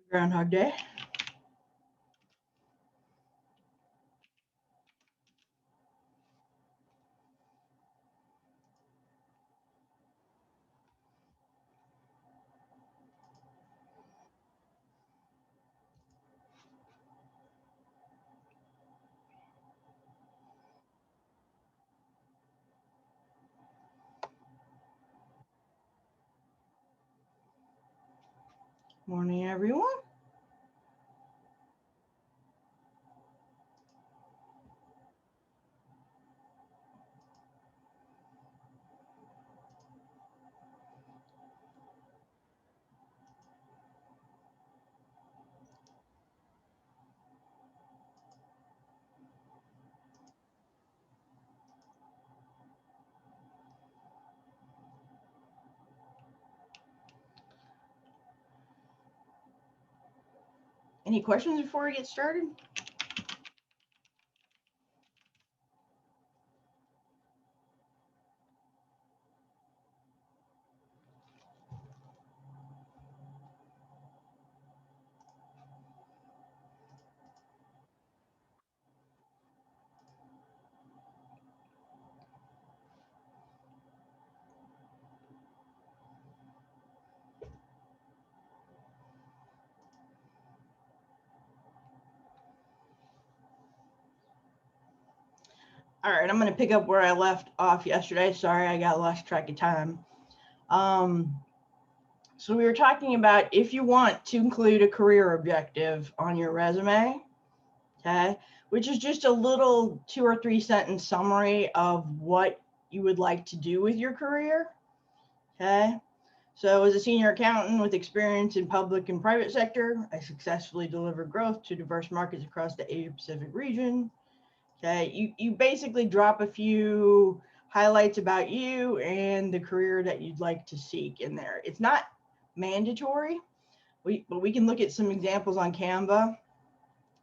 Groundhog Day. Morning, everyone. Any questions before we get started? All right, I'm going to pick up where I left off yesterday. Sorry, I got lost track of time. So we were talking about if you want to include a career objective on your resume, okay, which is just a little 2 or 3 sentence summary of what you would like to do with your career, okay? So as a senior accountant with experience in public and private sector, I successfully delivered growth to diverse markets across the Asia Pacific region. Okay, you basically drop a few highlights about you and the career that you'd like to seek in there. It's not mandatory, but we can look at some examples on Canva.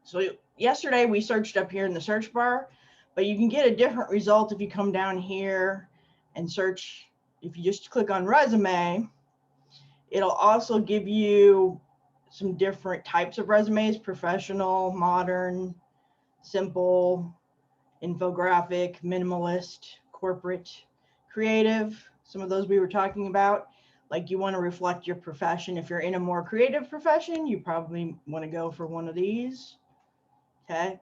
So yesterday we searched up here in the search bar, but you can get a different result if you come down here and search. If you just click on resume, it'll also give you some different types of resumes: professional, modern, simple, infographic, minimalist, corporate, creative. Some of those we were talking about. Like you want to reflect your profession. If you're in a more creative profession, you probably want to go for one of these. Okay.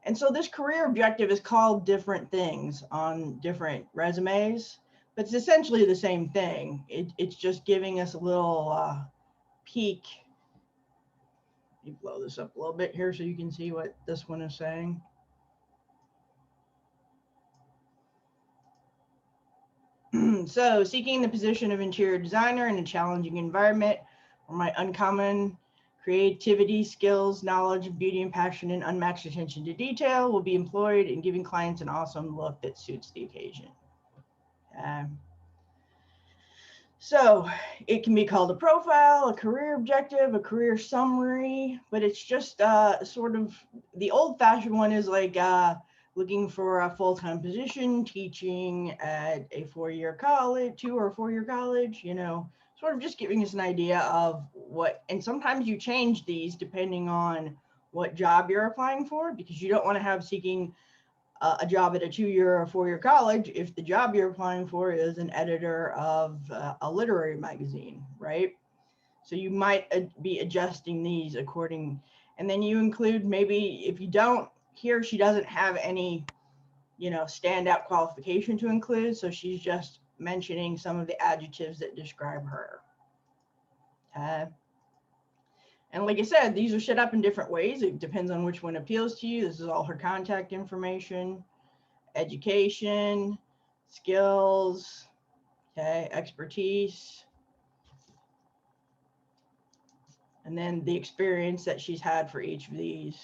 And so this career objective is called different things on different resumes, but it's essentially the same thing. It's just giving us a little peek. You blow this up a little bit here so you can see what this one is saying. So, seeking the position of interior designer in a challenging environment where my uncommon creativity, skills, knowledge, beauty, and passion, and unmatched attention to detail will be employed in giving clients an awesome look that suits the occasion. So, it can be called a profile, a career objective, a career summary, but it's just sort of the old-fashioned one is like looking for a full-time position, teaching at a 4-year college, 2 or 4-year college, you know, sort of just giving us an idea of what, and sometimes you change these depending on what job you're applying for, because you don't want to have seeking a job at a 2-year or 4-year college if the job you're applying for is an editor of a literary magazine, right? So you might be adjusting these according, and then you include maybe if you don't, he or she doesn't have any, you know, standout qualification to include. So she's just mentioning some of the adjectives that describe her. And like I said, these are set up in different ways. It depends on which one appeals to you. This is all her contact information, education, skills, okay, expertise, and then the experience that she's had for each of these.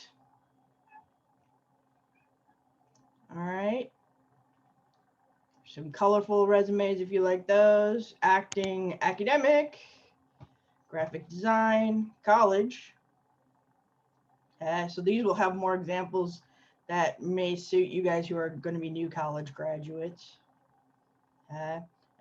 All right. Some colorful resumes if you like those. Acting, academic, graphic design, college. Okay, so these will have more examples that may suit you guys who are going to be new college graduates.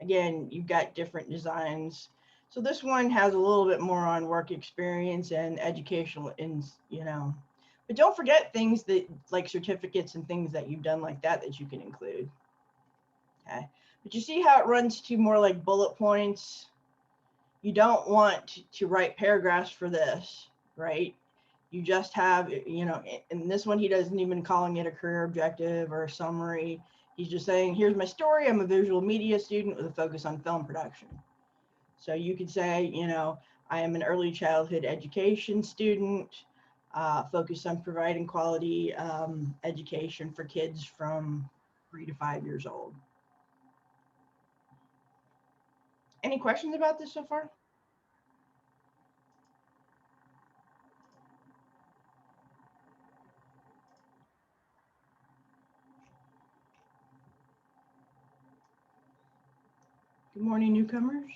Again, you've got different designs. So this one has a little bit more on work experience and educational, but don't forget things that like certificates and things that you've done like that you can include. Okay. But you see how it runs to more like bullet points. You don't want to write paragraphs for this, right? You just have, in this one, he doesn't even calling it a career objective or a summary. He's just saying, here's my story. I'm a visual media student with a focus on film production. So you could say, I am an early childhood education student, focused on providing quality education for kids from 3 to 5 years old. Any questions about this so far? Good morning, newcomers.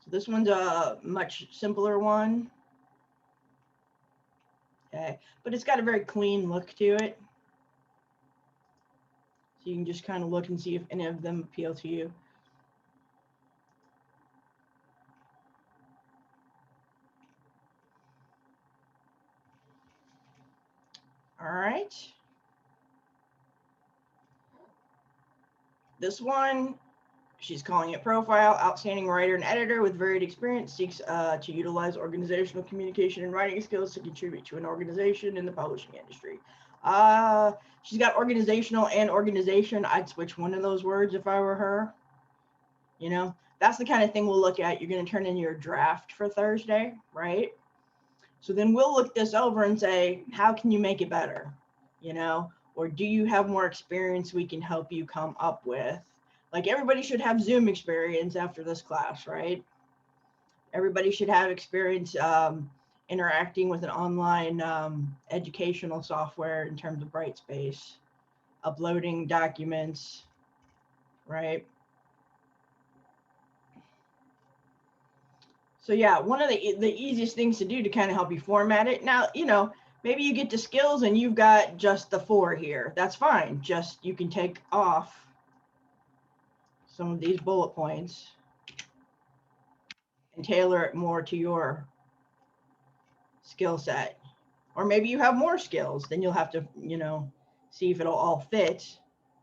So this one's a much simpler one. Okay, but it's got a very clean look to it. So you can just kind of look and see if any of them appeal to you. All right. This one, she's calling it profile, outstanding writer and editor with varied experience, seeks to utilize organizational communication and writing skills to contribute to an organization in the publishing industry. She's got organizational and organization. I'd switch one of those words if I were her. That's the kind of thing we'll look at. You're going to turn in your draft for Thursday, right? So then we'll look this over and say, how can you make it better? Or do you have more experience we can help you come up with? Like everybody should have Zoom experience after this class, right? Everybody should have experience interacting with an online educational software in terms of Brightspace, uploading documents, right? So yeah, one of the easiest things to do to kind of help you format it. Now, maybe you get to skills and you've got just the 4 here. That's fine. Just you can take off some of these bullet points and tailor it more to your skill set. Or maybe you have more skills, then you'll have to, see if it'll all fit,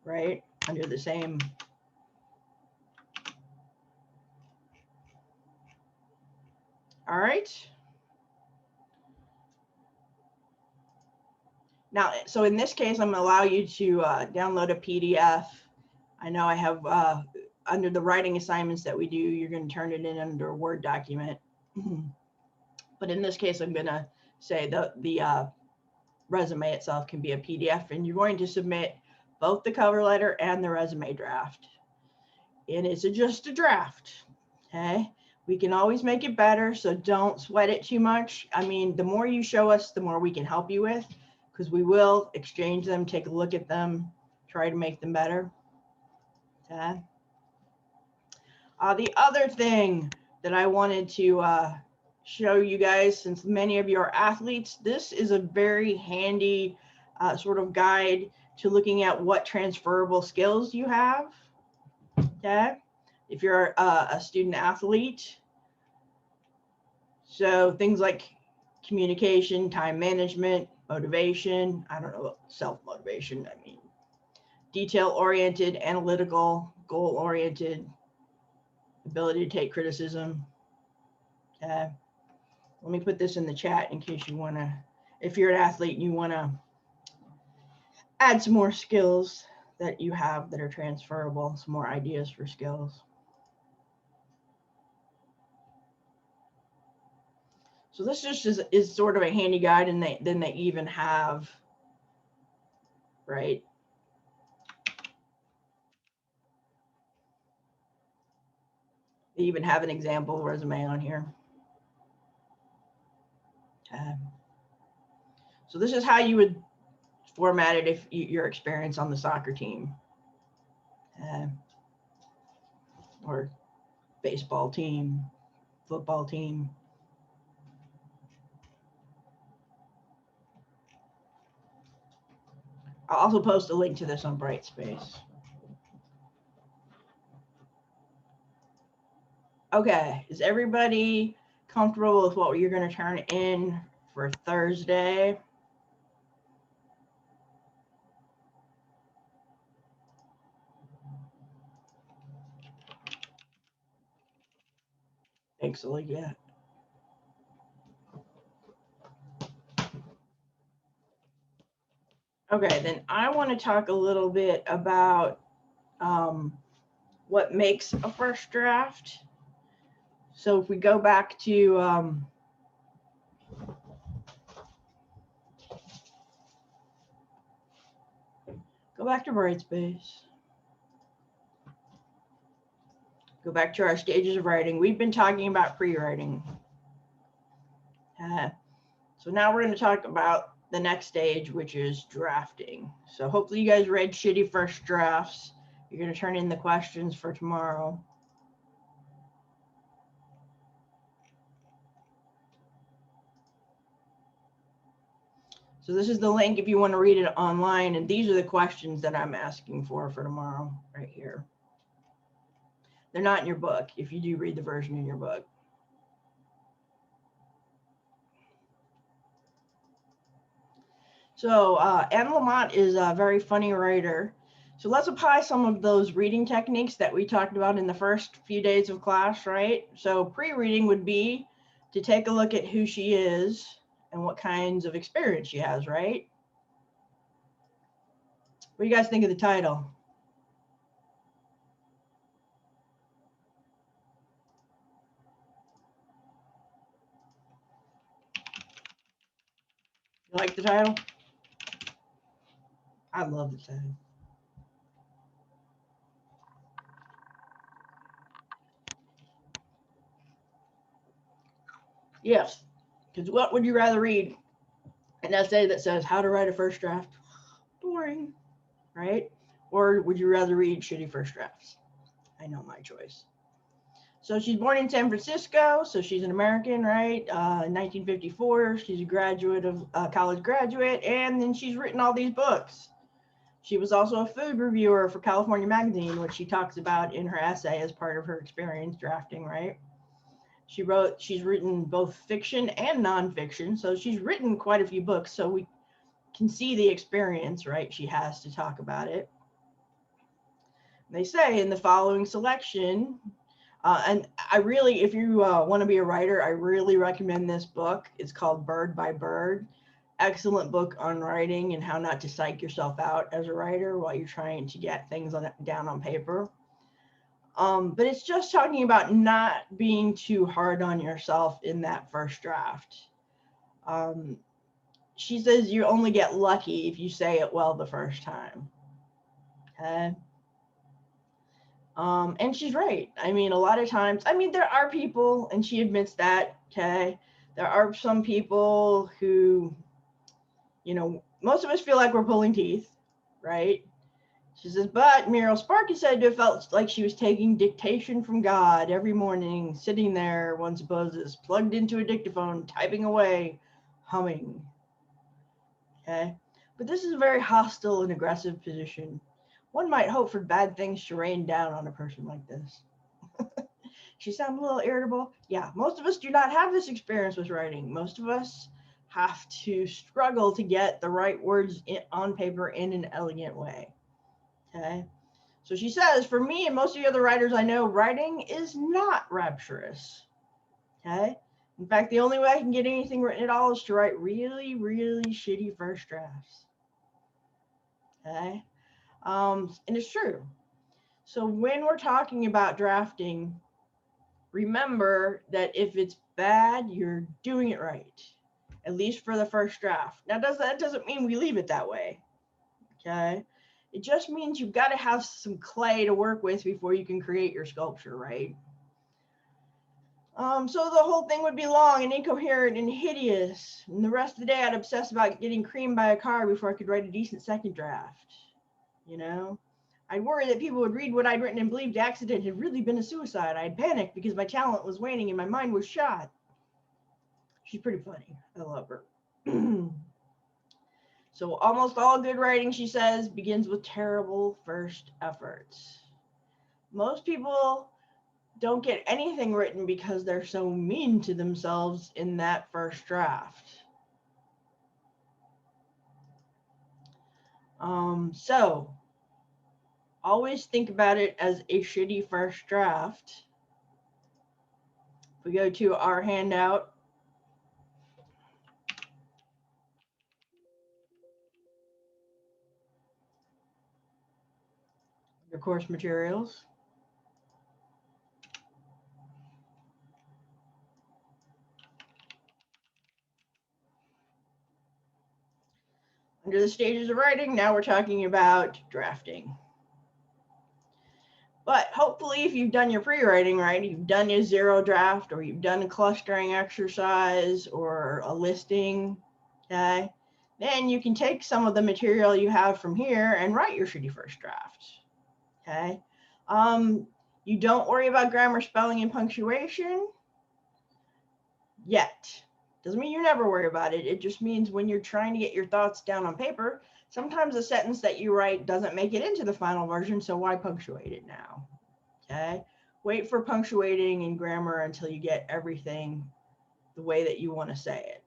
right, under the same. All right. Now, so in this case, I'm going to allow you to download a PDF. I know I have under the writing assignments that we do, you're going to turn it in under a Word document. But in this case, I'm going to say the resume itself can be a PDF, and you're going to submit both the cover letter and the resume draft. And it's just a draft, okay? We can always make it better, so don't sweat it too much. I mean, the more you show us, the more we can help you with, because we will exchange them, take a look at them, try to make them better. Okay. The other thing that I wanted to show you guys, since many of you are athletes, this is a very handy sort of guide to looking at what transferable skills you have. Okay. If you're a student athlete, so things like communication, time management, motivation, I don't know, self-motivation, I mean, detail-oriented, analytical, goal-oriented, ability to take criticism. Okay. Let me put this in the chat in case you want to, if you're an athlete and you want to add some more skills that you have that are transferable, some more ideas for skills. So this just is sort of a handy guide, and then they even have, right? They even have an example resume on here. So this is how you would format it if your experience on the soccer team or baseball team, football team. I'll also post a link to this on Brightspace. Okay, is everybody comfortable with what you're going to turn in for Thursday? Excellent, yeah. Okay, then I want to talk a little bit about what makes a first draft. So if we go back to Brightspace. Go back to our stages of writing. We've been talking about pre-writing. So now we're going to talk about the next stage, which is drafting. So hopefully you guys read Shitty First Drafts. You're going to turn in the questions for tomorrow. So this is the link if you want to read it online, and these are the questions that I'm asking for tomorrow, right here. They're not in your book, if you do read the version in your book. So Anne Lamott is a very funny writer. So let's apply some of those reading techniques that we talked about in the first few days of class, right? So pre-reading would be to take a look at who she is and what kinds of experience she has, right? What do you guys think of the title? You like the title? I love the title. Yes, because what would you rather read? An essay that says how to write a first draft? Boring, right? Or would you rather read Shitty First Drafts? I know my choice. So she's born in San Francisco, so she's an American, right? In 1954, she's a graduate of college graduate, and then she's written all these books. She was also a food reviewer for California Magazine, which she talks about in her essay as part of her experience drafting, right? She's written both fiction and nonfiction, so she's written quite a few books, so we can see the experience, right? She has to talk about it. They say in the following selection, and I really, if you want to be a writer, I really recommend this book. It's called Bird by Bird. Excellent book on writing and how not to psych yourself out as a writer while you're trying to get things down on paper. But it's just talking about not being too hard on yourself in that first draft. She says you only get lucky if you say it well the first time. Okay. And she's right. I mean, a lot of times, I mean, there are people, and she admits that, okay, there are some people who, you know, most of us feel like we're pulling teeth, right? She says, but Muriel Spark is said to have felt like she was taking dictation from God every morning, sitting there, one supposes, plugged into a dictaphone, typing away, humming. Okay? But this is a very hostile and aggressive position. One might hope for bad things to rain down on a person like this. She sounds a little irritable. Yeah, most of us do not have this experience with writing. Most of us have to struggle to get the right words on paper in an elegant way. Okay. So she says, for me and most of the other writers I know, writing is not rapturous. Okay. In fact, the only way I can get anything written at all is to write really, really shitty first drafts. Okay. And it's true. So when we're talking about drafting, remember that if it's bad, you're doing it right, at least for the first draft. Now, that doesn't mean we leave it that way. Okay. It just means you've got to have some clay to work with before you can create your sculpture, right? So the whole thing would be long and incoherent and hideous. And the rest of the day, I'd obsess about getting creamed by a car before I could write a decent second draft. You know, I'd worry that people would read what I'd written and believe the accident had really been a suicide. I'd panic because my talent was waning and my mind was shot. She's pretty funny. I love her. So almost all good writing, she says, begins with terrible first efforts. Most people don't get anything written because they're so mean to themselves in that first draft. So always think about it as a shitty first draft. If we go to our handout, your course materials, under the stages of writing, now we're talking about drafting. But hopefully, if you've done your pre-writing right, you've done your zero draft, or you've done a clustering exercise or a listing, okay, then you can take some of the material you have from here and write your shitty first draft, okay? You don't worry about grammar, spelling, and punctuation yet. Doesn't mean you never worry about it. It just means when you're trying to get your thoughts down on paper, sometimes a sentence that you write doesn't make it into the final version, so why punctuate it now? Okay? Wait for punctuating and grammar until you get everything the way that you want to say it.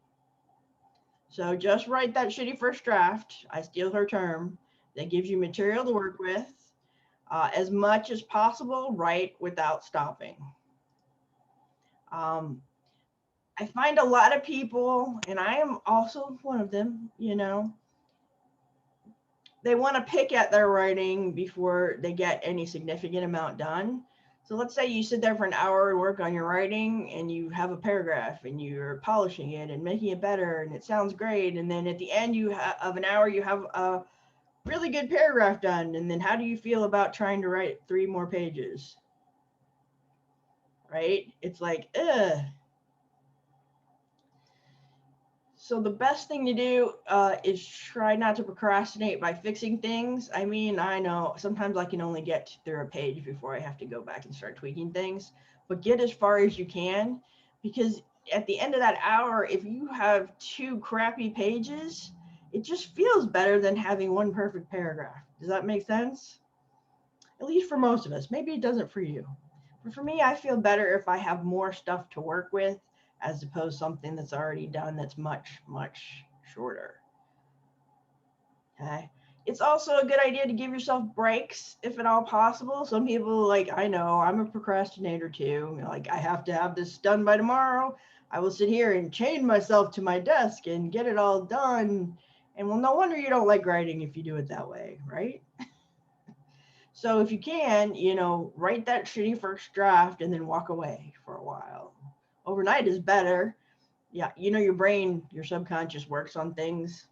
So just write that shitty first draft, I steal her term, that gives you material to work with. As much as possible, write without stopping. I find a lot of people, and I am also one of them, you know, they want to pick at their writing before they get any significant amount done. So let's say you sit there for an hour and work on your writing and you have a paragraph and you're polishing it and making it better and it sounds great. And then at the end of an hour, you have a really good paragraph done. And then how do you feel about trying to write 3 more pages? Right? It's like, ugh. So the best thing to do is try not to procrastinate by fixing things. I mean, I know sometimes I can only get through a page before I have to go back and start tweaking things, but get as far as you can, because at the end of that hour, if you have 2 crappy pages, it just feels better than having 1 perfect paragraph. Does that make sense? At least for most of us. Maybe it doesn't for you. But for me, I feel better if I have more stuff to work with as opposed to something that's already done that's much, much shorter. Okay. It's also a good idea to give yourself breaks if at all possible. Some people, like, I know I'm a procrastinator too. Like, I have to have this done by tomorrow. I will sit here and chain myself to my desk and get it all done. And well, no wonder you don't like writing if you do it that way, right? So if you can, you know, write that shitty first draft and then walk away for a while. Overnight is better. Yeah, you know, your brain, your subconscious works on things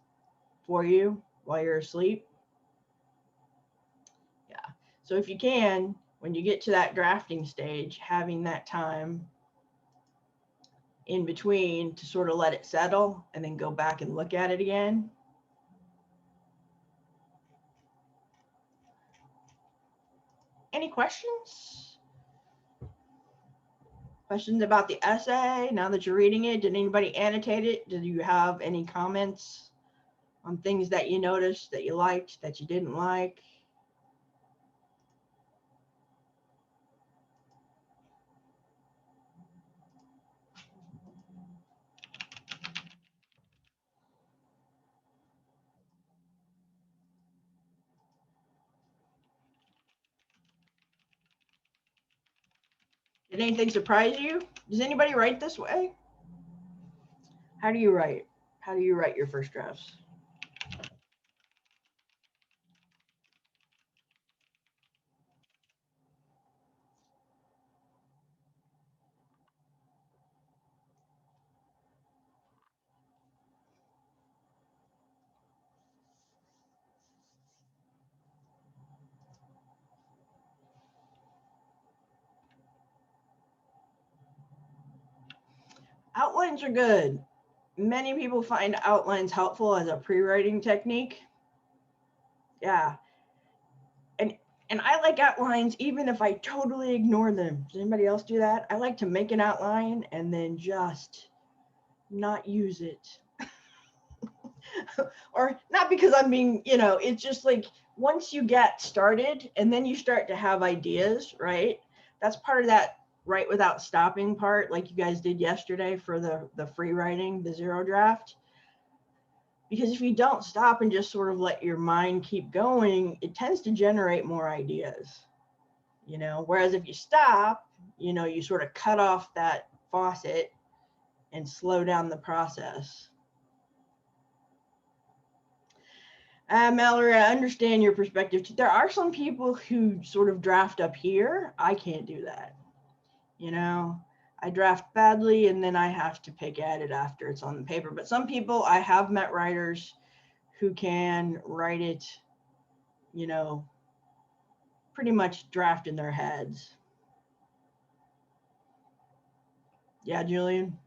for you while you're asleep. Yeah. So if you can, when you get to that drafting stage, having that time in between to sort of let it settle and then go back and look at it again. Any questions? Questions about the essay now that you're reading it? Did anybody annotate it? Did you have any comments on things that you noticed, that you liked, that you didn't like? Did anything surprise you? Does anybody write this way? How do you write? How do you write your first drafts? Outlines are good. Many people find outlines helpful as a pre-writing technique. Yeah. And I like outlines even if I totally ignore them. Does anybody else do that? I like to make an outline and then just not use it. Or not because I'm being, you know, it's just like once you get started and then you start to have ideas, right? That's part of that write without stopping part, like you guys did yesterday for the free writing, the zero draft. Because if you don't stop and just sort of let your mind keep going, it tends to generate more ideas, you know. Whereas if you stop, you know, you sort of cut off that faucet and slow down the process. Mallory, I understand your perspective. There are some people who sort of draft up here. I can't do that. You know, I draft badly and then I have to pick at it after it's on the paper. But some people, I have met writers who can write it, you know, pretty much draft in their heads. Yeah, Julian.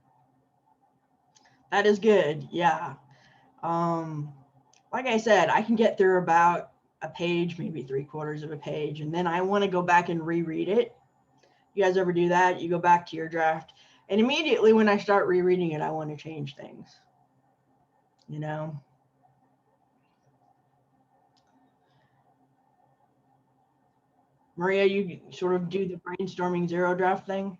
That is good. Yeah. Like I said, I can get through about a page, maybe 3/4 of a page, and then I want to go back and reread it. You guys ever do that? You go back to your draft, and immediately when I start rereading it, I want to change things. You know? Maria, you sort of do the brainstorming zero draft thing?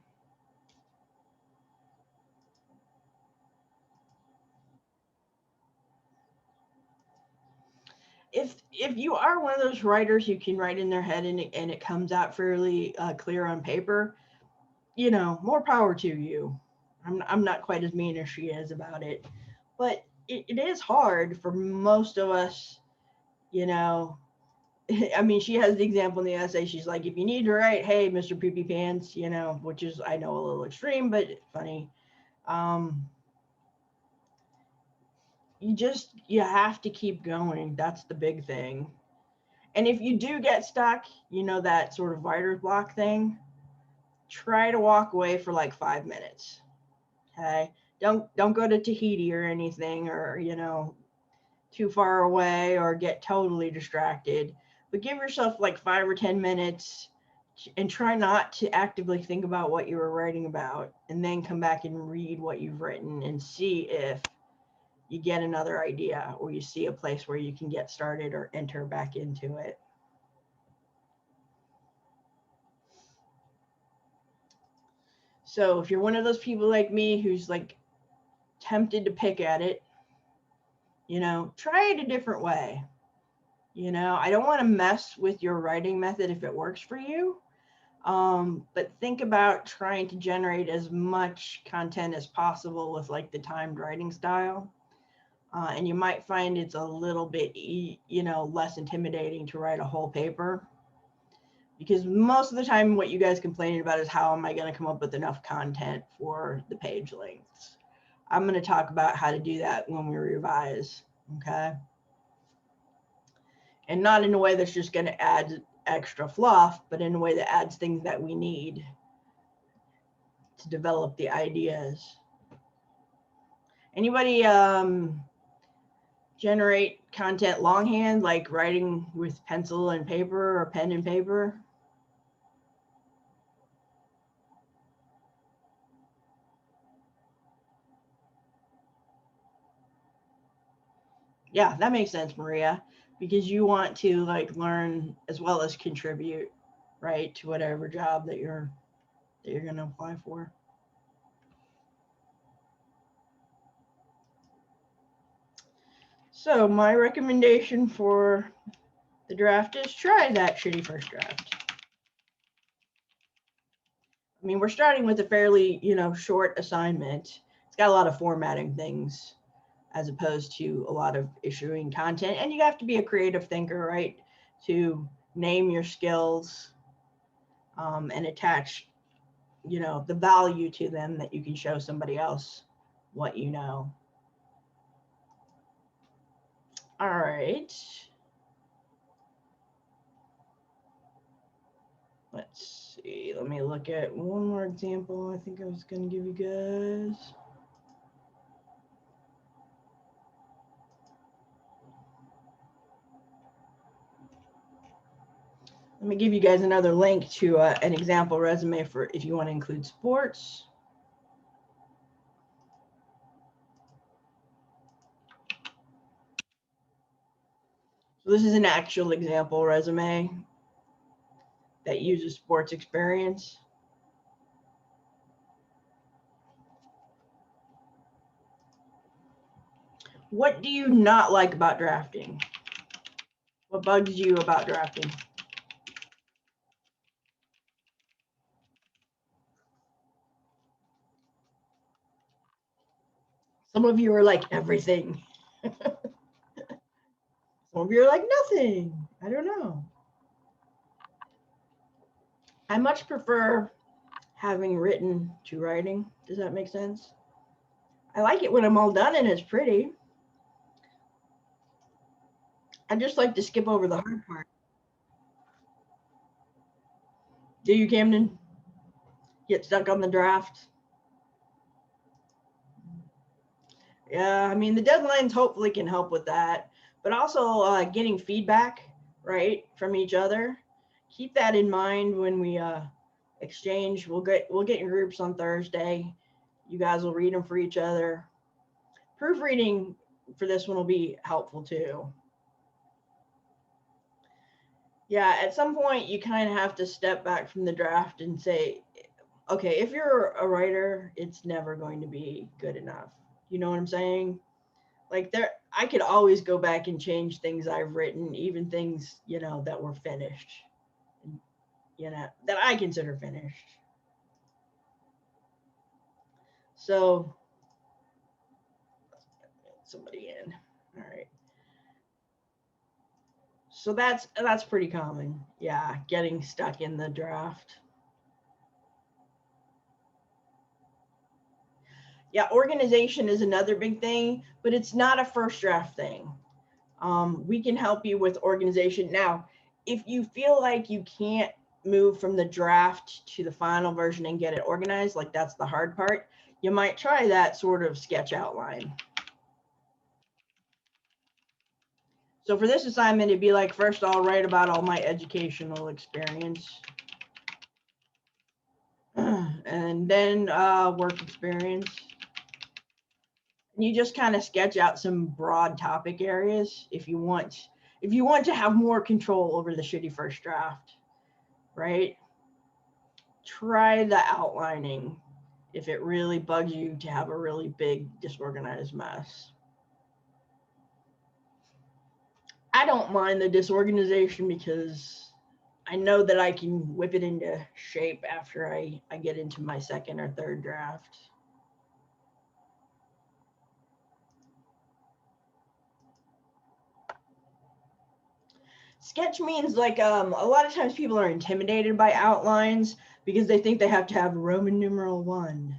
If you are one of those writers who can write in their head and it comes out fairly clear on paper, you know, more power to you. I'm not quite as mean as she is about it, but it is hard for most of us, you know. I mean, she has the example in the essay. She's like, if you need to write, hey, Mr. Poopy Pants, you know, which is, I know, a little extreme, but funny. You have to keep going. That's the big thing. And if you do get stuck, you know, that sort of writer's block thing, try to walk away for like 5 minutes. Okay. Don't go to Tahiti or anything, or, you know, too far away or get totally distracted. But give yourself like 5 or 10 minutes and try not to actively think about what you were writing about, and then come back and read what you've written and see if you get another idea or you see a place where you can get started or enter back into it. So if you're one of those people like me who's like tempted to pick at it, you know, try it a different way. You know, I don't want to mess with your writing method if it works for you. But think about trying to generate as much content as possible with like the timed writing style. And you might find it's a little bit, you know, less intimidating to write a whole paper. Because most of the time what you guys complaining about is how am I going to come up with enough content for the page lengths. I'm going to talk about how to do that when we revise, okay? And not in a way that's just going to add extra fluff, but in a way that adds things that we need to develop the ideas. Anybody generate content longhand, like writing with pencil and paper or pen and paper? Yeah, that makes sense, Maria, because you want to like learn as well as contribute, right, to whatever job that you're going to apply for. So my recommendation for the draft is try that shitty first draft. I mean, we're starting with a fairly, you know, short assignment. It's got a lot of formatting things as opposed to a lot of issuing content. And you have to be a creative thinker, right, to name your skills and attach, you know, the value to them that you can show somebody else what you know. All right. Let's see. Let me look at one more example I think I was going to give you guys. Let me give you guys another link to an example resume for if you want to include sports. So this is an actual example resume that uses sports experience. What do you not like about drafting? What bugs you about drafting? Some of you are like everything. Some of you are like nothing. I don't know. I much prefer having written to writing. Does that make sense? I like it when I'm all done and it's pretty. I just like to skip over the hard part. Do you, Camden? Get stuck on the draft? Yeah, I mean, the deadlines hopefully can help with that, but also getting feedback, right, from each other. Keep that in mind when we exchange. We'll get in groups on Thursday. You guys will read them for each other. Proofreading for this one will be helpful too. Yeah, at some point you kind of have to step back from the draft and say, okay, if you're a writer, it's never going to be good enough. You know what I'm saying? Like there, I could always go back and change things I've written, even things, you know, that were finished, you know, that I consider finished. So somebody in. All right. So that's pretty common. Yeah, getting stuck in the draft. Yeah, organization is another big thing, but it's not a first draft thing. We can help you with organization. Now, if you feel like you can't move from the draft to the final version and get it organized, like that's the hard part, you might try that sort of sketch outline. So for this assignment, it'd be like, first I'll write about all my educational experience. And then work experience. And you just kind of sketch out some broad topic areas if you want to have more control over the shitty first draft, right? Try the outlining if it really bugs you to have a really big disorganized mess. I don't mind the disorganization because I know that I can whip it into shape after I get into my second or third draft. Sketch means like a lot of times people are intimidated by outlines because they think they have to have Roman numeral 1,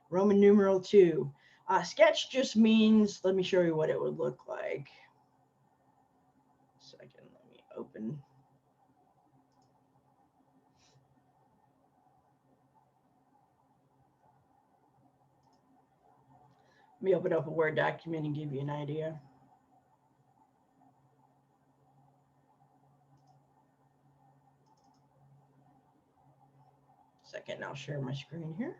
Roman numeral 2. Sketch just means, let me show you what it would look like. Second, let me open. Let me open up a Word document and give you an idea. Second, I'll share my screen here.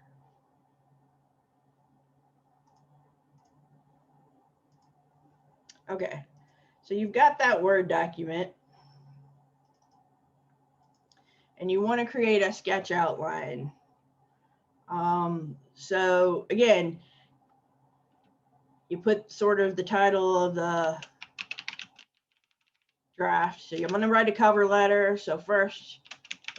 Okay, so you've got that Word document and you want to create a sketch outline. So again, you put sort of the title of the draft. So I'm going to write a cover letter. So first,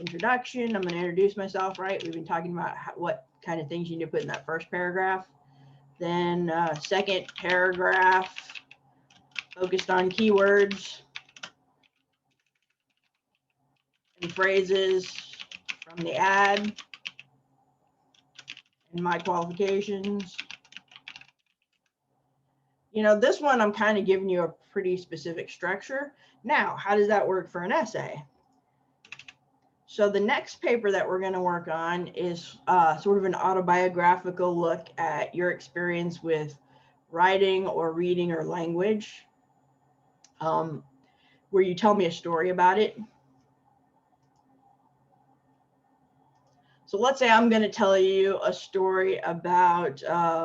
introduction. I'm going to introduce myself, right? We've been talking about what kind of things you need to put in that first paragraph. Then second paragraph, focused on keywords and phrases from the ad and my qualifications. You know, this one I'm kind of giving you a pretty specific structure. Now, how does that work for an essay? So the next paper that we're going to work on is sort of an autobiographical look at your experience with writing or reading or language, where you tell me a story about it. So let's say I'm going to tell you a story about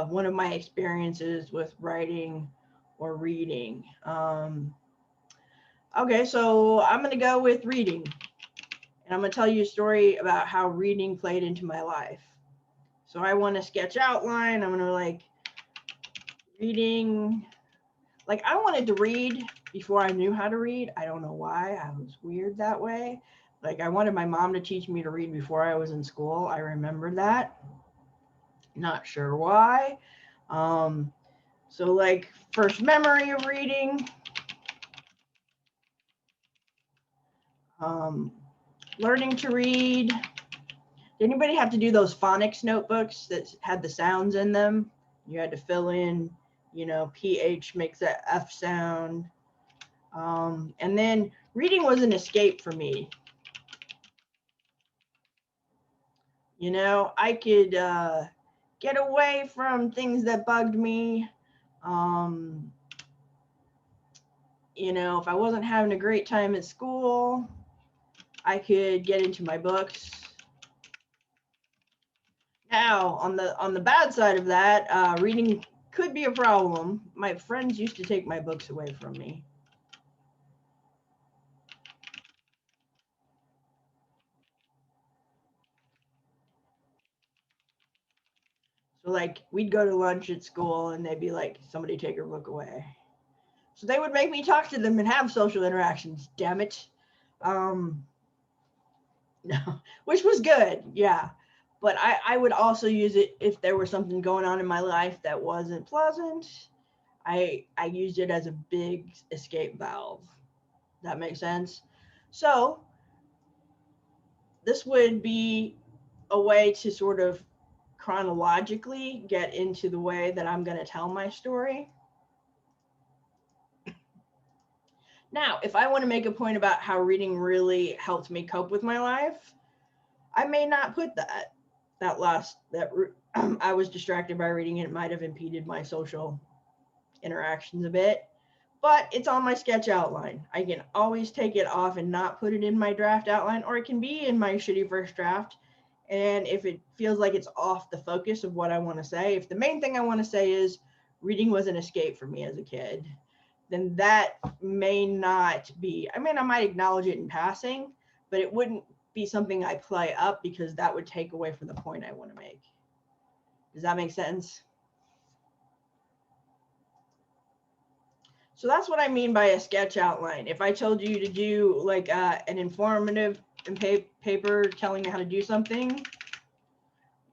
one of my experiences with writing or reading. Okay, so I'm going to go with reading. And I'm going to tell you a story about how reading played into my life. So I want to sketch outline. I'm going to like reading. Like, I wanted to read before I knew how to read. I don't know why. I was weird that way. Like, I wanted my mom to teach me to read before I was in school. I remember that. Not sure why. Um, so, like, first memory of reading, um, learning to read. Did anybody have to do those phonics notebooks that had the sounds in them? You had to fill in, you know, PH makes that F sound. And then reading was an escape for me. You know, I could get away from things that bugged me. Um, you know, if I wasn't having a great time at school, I could get into my books. Now, on the bad side of that, reading could be a problem. My friends used to take my books away from me. So, like, we'd go to lunch at school and they'd be like, somebody take her book away. So they would make me talk to them and have social interactions, damn it. Um, no, which was good, yeah. But I would also use it if there was something going on in my life that wasn't pleasant. I used it as a big escape valve. That makes sense? So this would be a way to sort of chronologically get into the way that I'm going to tell my story. Now, if I want to make a point about how reading really helped me cope with my life, I may not put that I was distracted by reading and it might have impeded my social interactions a bit, but it's on my sketch outline. I can always take it off and not put it in my draft outline, or it can be in my shitty first draft. And if it feels like it's off the focus of what I want to say, if the main thing I want to say is reading was an escape for me as a kid, then that may not be, I mean, I might acknowledge it in passing, but it wouldn't be something I play up because that would take away from the point I want to make. Does that make sense? So that's what I mean by a sketch outline. If I told you to do like an informative paper telling you how to do something,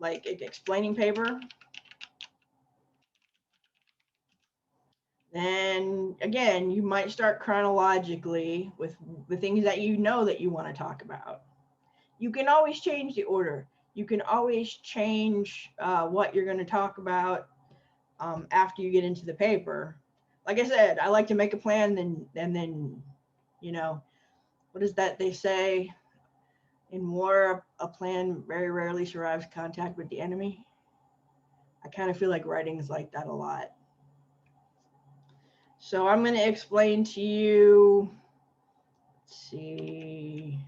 like explaining paper, then again, you might start chronologically with the things that you know that you want to talk about. You can always change the order. You can always change what you're going to talk about after you get into the paper. Like I said, I like to make a plan and then, you know, what is that they say in war? A plan very rarely survives contact with the enemy. I kind of feel like writing is like that a lot. So I'm going to explain to you. Let's see.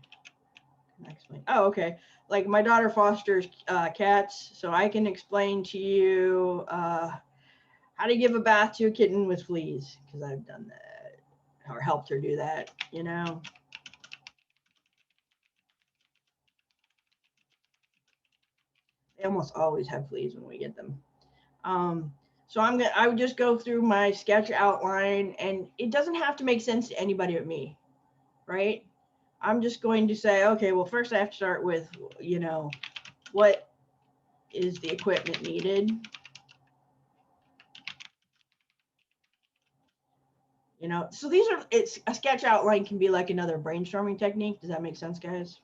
Explain. Oh, okay. Like my daughter fosters cats, so I can explain to you how to give a bath to a kitten with fleas because I've done that or helped her do that. You know. They almost always have fleas when we get them. Um, so I would just go through my sketch outline, and it doesn't have to make sense to anybody but me, right? I'm just going to say, okay, well, first I have to start with, you know, what is the equipment needed? You know, so it's a sketch outline can be like another brainstorming technique. Does that make sense, guys?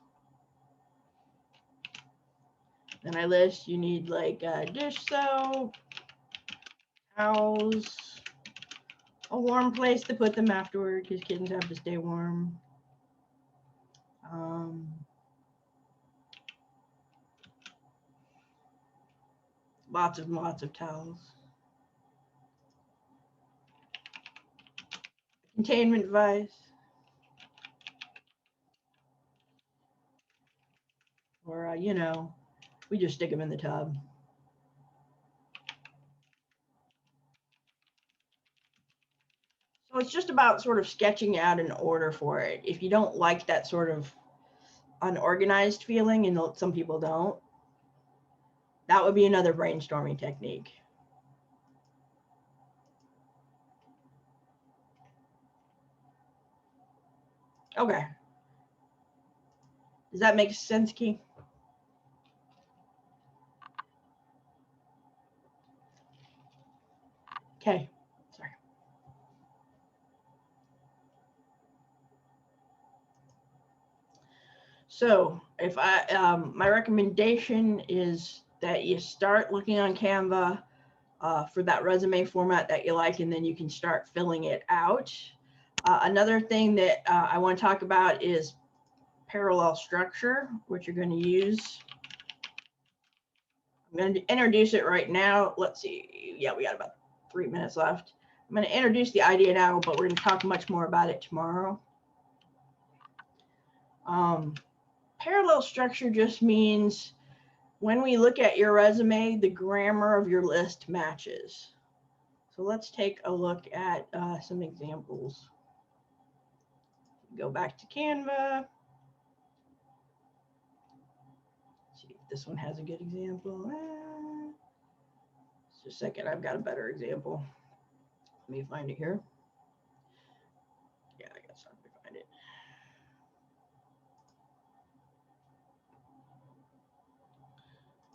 Then I list, you need like dish soap, towels, a warm place to put them afterward because kittens have to stay warm. Um, lots of towels. Containment device. Or, you know, we just stick them in the tub. So it's just about sort of sketching out an order for it. If you don't like that sort of unorganized feeling, and some people don't, that would be another brainstorming technique. Okay. Does that make sense, Key? Okay. Sorry. So if my recommendation is that you start looking on Canva for that resume format that you like, and then you can start filling it out. Another thing that I want to talk about is parallel structure, which you're going to use. I'm going to introduce it right now. Let's see. Yeah, we got about 3 minutes left. I'm going to introduce the idea now, but we're going to talk much more about it tomorrow. Parallel structure just means when we look at your resume, the grammar of your list matches. So let's take a look at some examples. Go back to Canva. See if this one has a good example. Just a second, I've got a better example. Let me find it here. Yeah, I guess I'll find it.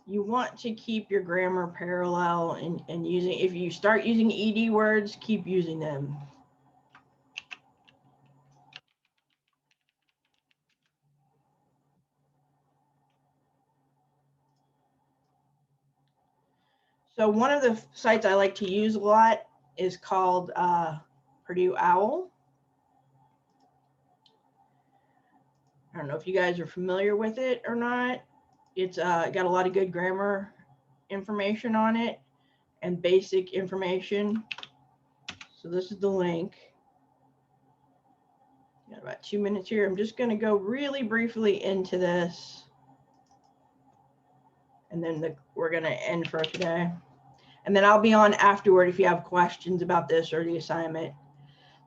You want to keep your grammar parallel and using, if you start using ED words, keep using them. So one of the sites I like to use a lot is called Purdue OWL. I don't know if you guys are familiar with it or not. It's got a lot of good grammar information on it and basic information. So this is the link. Got about 2 minutes here. I'm just going to go really briefly into this, and then we're going to end for today. And then I'll be on afterward if you have questions about this or the assignment.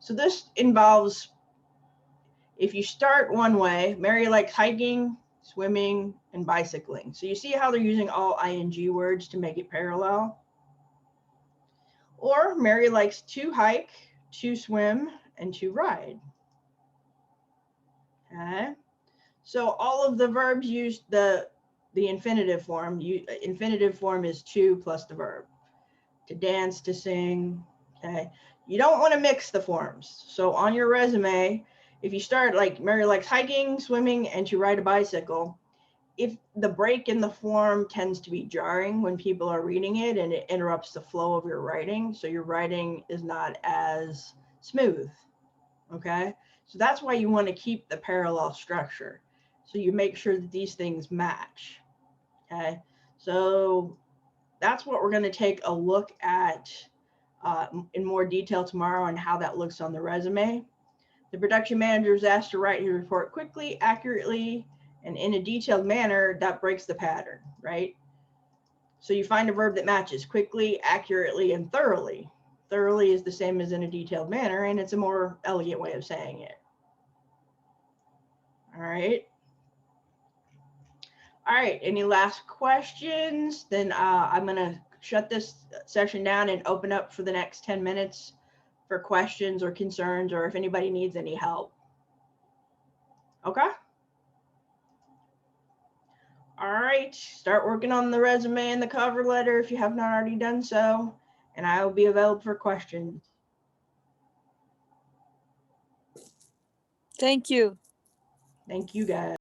So this involves, if you start one way, Mary likes hiking, swimming, and bicycling. So you see how they're using all ing words to make it parallel? Or Mary likes to hike, to swim, and to ride. Okay. So all of the verbs use the infinitive form. Infinitive form is to plus the verb. To dance, to sing. Okay. You don't want to mix the forms. So on your resume, if you start like Mary likes hiking, swimming, and to ride a bicycle, if the break in the form tends to be jarring when people are reading it and it interrupts the flow of your writing, so your writing is not as smooth. Okay. So that's why you want to keep the parallel structure. So you make sure that these things match. Okay. So that's what we're going to take a look at in more detail tomorrow and how that looks on the resume. The production manager is asked to write his report quickly, accurately, and in a detailed manner that breaks the pattern, right? So you find a verb that matches quickly, accurately, and thoroughly. Thoroughly is the same as in a detailed manner, and it's a more elegant way of saying it. All right. All right, any last questions? Then I'm going to shut this session down and open up for the next 10 minutes for questions or concerns, or if anybody needs any help. Okay. All right, start working on the resume and the cover letter if you have not already done so, and I will be available for questions. Thank you. Thank you, guys.